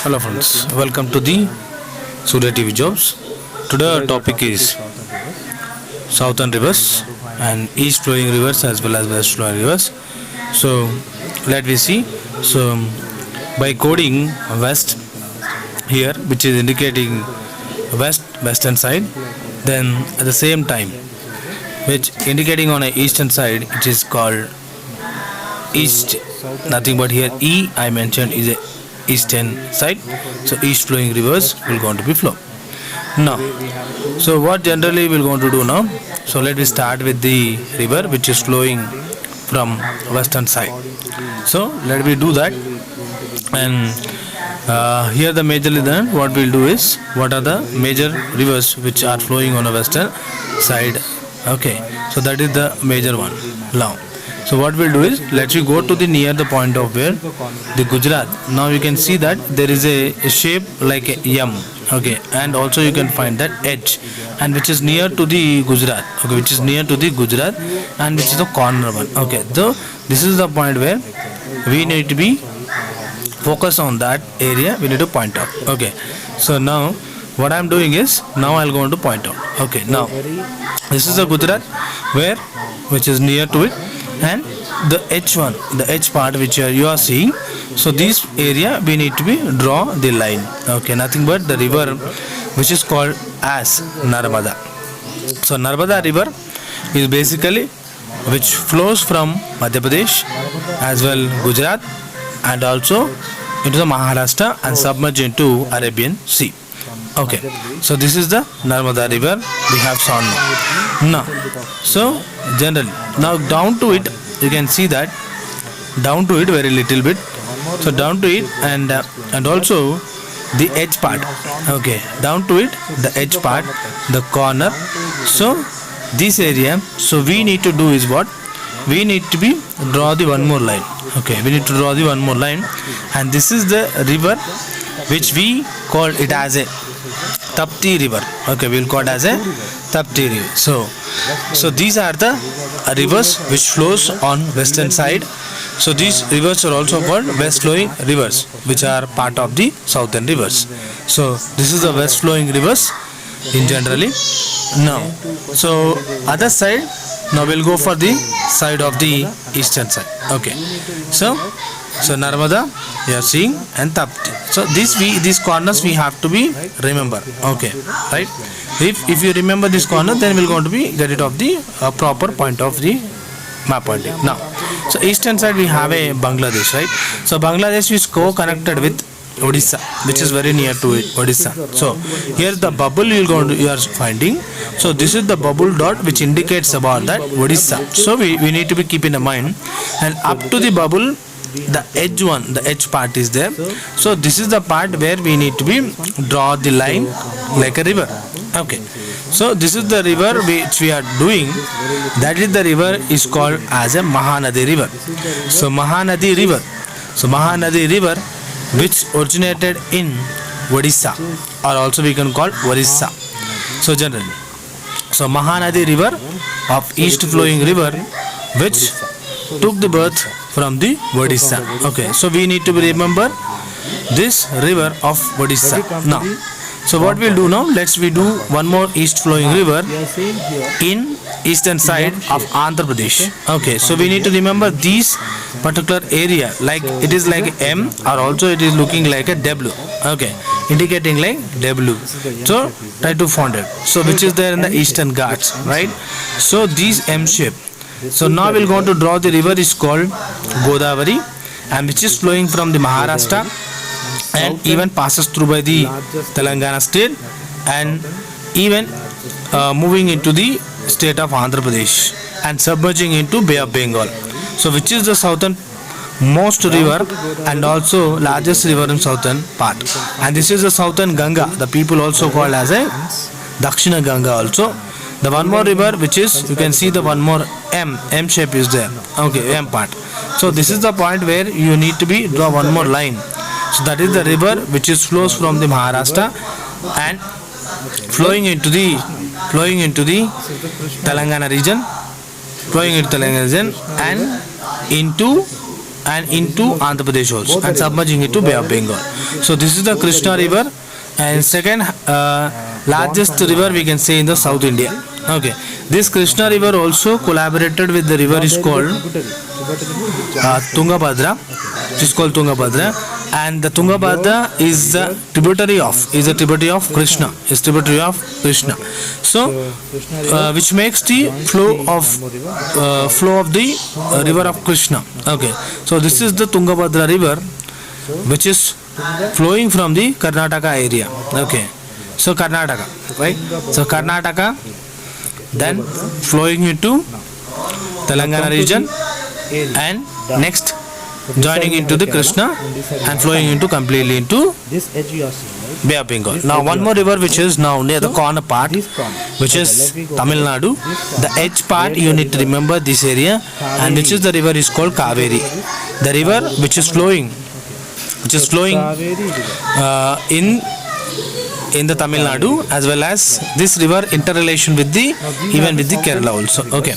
Hello friends, welcome to the Surya TV Jobs. Today our topic is southern rivers and east flowing rivers as well as west flowing rivers. So let we see. So by coding west here, which is indicating western side, then at the same time which indicating on a eastern side, it is called east. Nothing but here E I mentioned is a eastern side. So east flowing rivers will going to be flow. Now, so what generally we're going to do now? So let me start with the river which is flowing from western side. So let me do that, and here the majorly then what we'll do is what are the major rivers which are flowing on the western side. Okay, so that is the major one now. So what we'll do is let's we go to the near the point of where the Gujarat. Now you can see that there is a shape like a M. Okay, and also you can find that edge, and which is near to the Gujarat. Okay, which is near to the Gujarat, and which is the corner one. Okay, so this is the point where we need to be focus on that area. We need to point out. Okay, so now what I'm doing is now I'll go on to point out. Okay, now this is the Gujarat where which is near to it, and the H1, the H part which you are seeing. So this area we need to be draw the line. Okay, nothing but the river which is called as Narmada. So Narmada river is basically which flows from Madhya Pradesh as well Gujarat and also into the Maharashtra and submerge into Arabian Sea. Okay, so this is the Narmada river we have shown now. So generally now down to it you can see that down to it very little bit. So down to it and also the edge part. Okay, down to it the edge part, the corner. So this area. So we need to do is what we need to be draw the one more line. Okay, we need to draw the one more line, and this is the river which we call it as a Tapti river. Okay, we'll call it as a Tapti river. So these are the rivers which flows on western side. So these rivers are also called west flowing rivers, which are part of the southern rivers. So this is the west flowing rivers in generally. Now, so other side. Now we'll go for the side of the eastern side. Okay, so Narmada you are seeing and Tapti. So these corners we have to be remember. Okay, right? If you remember this corner, then we're going to be get it of the proper point of the map pointing. Now, so eastern side we have a Bangladesh, right? So Bangladesh is co-connected with Odisha, which is very near to it, Odisha. So here the bubble you are finding. So this is the bubble dot which indicates about that Odisha. So we need to be keeping in mind, and up to the bubble the edge one, the edge part is there. So this is the part where we need to be draw the line like a river. Okay, so this is the river which we are doing. That is the river is called as a Mahanadi river. So Mahanadi river. So Mahanadi river which originated in Odisha, or also we can call Orissa. So generally, so Mahanadi river of east flowing river which took the birth from the Odisha. Okay, so we need to remember this river of Odisha. Now, so what we'll do now, we do one more east flowing river in eastern side of Andhra Pradesh. Okay, so we need to remember these particular area, like it is like M, or also it is looking like a W. Okay, indicating like W. So try to find it. So which is there in the eastern Ghats, right? So these M shape. So now we're going to draw the river is called Godavari, and which is flowing from the Maharashtra and even passes through by the Telangana state and even moving into the state of Andhra Pradesh and submerging into Bay of Bengal. So which is the southern most river and also largest river in southern part, and this is the southern Ganga. The people also call as a Dakshina Ganga also. The one more river which is you can see the one more M shape is there. Okay, M part. So this is the point where you need to be draw one more line. So that is the river which is flows from the Maharashtra and flowing into the Telangana region, and into and into Andhra Pradesh also, and submerging it to Bay of Bengal. So this is the Krishna river, and second largest river we can say in the South India. Okay, this Krishna river also collaborated with the river is called Tungabhadra, which is called Tungabhadra, and the Tungabhadra is the tributary of Krishna, is tributary of Krishna. So which makes the flow of the river of Krishna. Okay, so this is the Tungabhadra river, which is flowing from the Karnataka area. Okay, so Karnataka, right? So Karnataka, then flowing into Telangana region, and next joining into the Krishna and flowing into completely into This edge you are seeing, right? Bay of Bengal. This Now edge one you more are river which is now near the corner part, This corner. which Okay, is let me go Tamil back. Nadu. This The corner. edge part Where you the need to river- remember this area, and which is the river is called Kaveri. The river which is flowing Kaveri river. in the Tamil Nadu, as well as this river interrelation with the even with the Kerala also. Okay.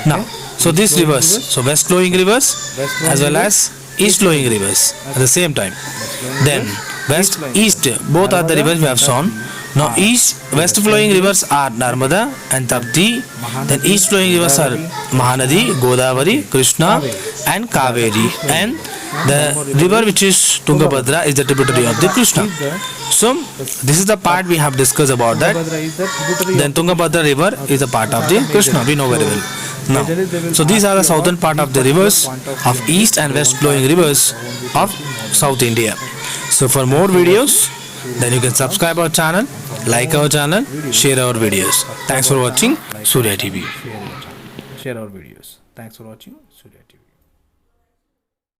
Now, so these rivers, so west flowing rivers as well as east flowing rivers at the same time. Then west, east, both are the rivers we have shown. Now west flowing rivers are Narmada and Tapti. Then east flowing rivers are Mahanadi, Godavari, Krishna and Kaveri. And the river which is Tungabhadra is the tributary of the Krishna. So this is the part we have discussed about that. Tungabhadra is the tributary Then Tungabhadra river is a part of the Krishna, we know very well. Now, so these are the southern part of the rivers of east and west flowing rivers of South India. So for more videos, then you can subscribe our channel, like our channel, share our videos. Thanks for watching Surya TV. Share our videos. Thanks for watching Surya TV.